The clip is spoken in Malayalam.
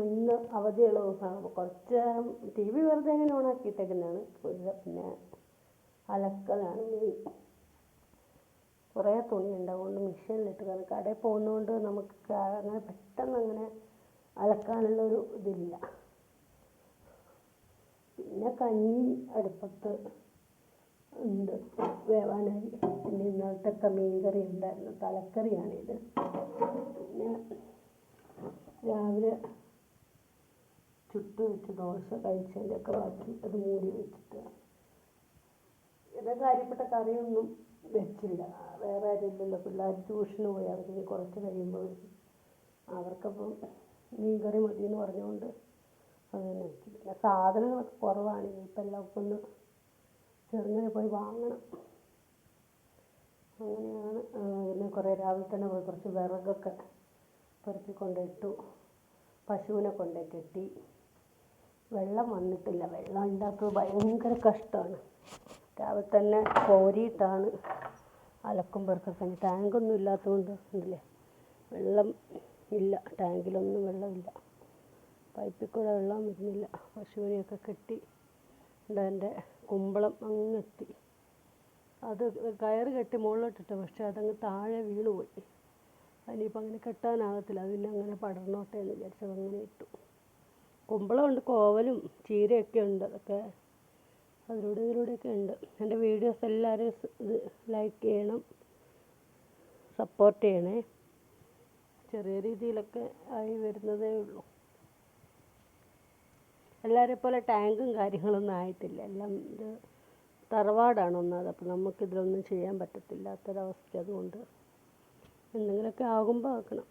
ഇന്ന് അവധിയുള്ള ദിവസമാണ്. കുറച്ച് ടി വി വെറുതെ ഇങ്ങനെ ഓണാക്കിയിട്ടേക്കുന്നതാണ്. പിന്നെ അലക്കലാണ് മെയിൻ. കുറേ തുണിയുണ്ട്, അതുകൊണ്ട് മെഷീനിലിട്ട്. കാരണം കടയിൽ പോകുന്നതുകൊണ്ട് നമുക്ക് അങ്ങനെ പെട്ടെന്ന് അങ്ങനെ അലക്കാനുള്ളൊരു ഇതില്ല. പിന്നെ കഞ്ഞി അടുപ്പത്ത് ഉണ്ട് വേവാനായി. പിന്നെ ഇന്നലത്തെ മീൻകറി ഉണ്ടായിരുന്നു, തലക്കറിയാണിത്. പിന്നെ രാവിലെ ചുട്ട് വെച്ച് ദോശ കഴിച്ചതിൻ്റെ ഒക്കെ ബാക്കി അത് മൂടി വെച്ചിട്ട് ഇതൊക്കെ കാര്യപ്പെട്ട കറിയൊന്നും വെച്ചില്ല. വേറെ ആരുമില്ലല്ലോ, പിള്ളേർ ട്യൂഷന് പോയി. അവർക്ക് കുറച്ച് കഴിയുമ്പോൾ വരും. അവർക്കപ്പം മീൻകറി മതി എന്ന് പറഞ്ഞുകൊണ്ട് അത് തന്നെ വെച്ചു. പിന്നെ സാധനങ്ങളൊക്കെ കുറവാണ്. ഇപ്പം എല്ലാവർക്കും ഒന്ന് ചെറുങ്ങനെ പോയി വാങ്ങണം. അങ്ങനെയാണ്. പിന്നെ കുറേ രാവിലെ തന്നെ പോയി കുറച്ച് വിറകൊക്കെ പെറുക്കി കൊണ്ടിട്ടു. പശുവിനെ കൊണ്ടേ കെട്ടി. വെള്ളം വന്നിട്ടില്ല. വെള്ളം ഉണ്ടാക്കുക ഭയങ്കര കഷ്ടമാണ്. രാവിലെ തന്നെ കോരിയിട്ടാണ് അലക്കും പെറുക്കൊക്കെ. ടാങ്കൊന്നും ഇല്ലാത്തതുകൊണ്ട് ഉണ്ടല്ലേ, വെള്ളം ഇല്ല, ടാങ്കിലൊന്നും വെള്ളമില്ല. പൈപ്പിൽ കൂടെ വെള്ളം വരുന്നില്ല. പശുവിനെയൊക്കെ കെട്ടി എൻ്റെ കുമ്പളം അങ്ങെത്തി. അത് കയറ് കെട്ടി മുകളിലോട്ടിട്ട്, പക്ഷെ അതങ്ങ് താഴെ വീണുപോയി. അതിനിപ്പോൾ അങ്ങനെ കെട്ടാനാകത്തില്ല. അത് പിന്നെ അങ്ങനെ പടർന്നോട്ടെ എന്ന് വിചാരിച്ചത് അങ്ങനെ ഇട്ടു. കുമ്പളമുണ്ട്, കോവലും ചീരയൊക്കെ ഉണ്ട്. അതൊക്കെ ഇതിലൂടെയൊക്കെ ഉണ്ട്. എൻ്റെ വീഡിയോസ് എല്ലാവരും ഇത് ലൈക്ക് ചെയ്യണം, സപ്പോർട്ട് ചെയ്യണേ. ചെറിയ രീതിയിലൊക്കെ ആയി വരുന്നതേ ഉള്ളൂ. എല്ലാവരെ പോലെ ടാങ്കും കാര്യങ്ങളൊന്നും ആയിട്ടില്ല. എല്ലാം ഇത് തറവാടാണ് ഒന്നാമത്. അപ്പം നമുക്കിതിലൊന്നും ചെയ്യാൻ പറ്റത്തില്ലാത്തൊരവസ്ഥ. അതുകൊണ്ട് എന്തെങ്കിലുമൊക്കെ ആകുമ്പോൾ ആക്കണം.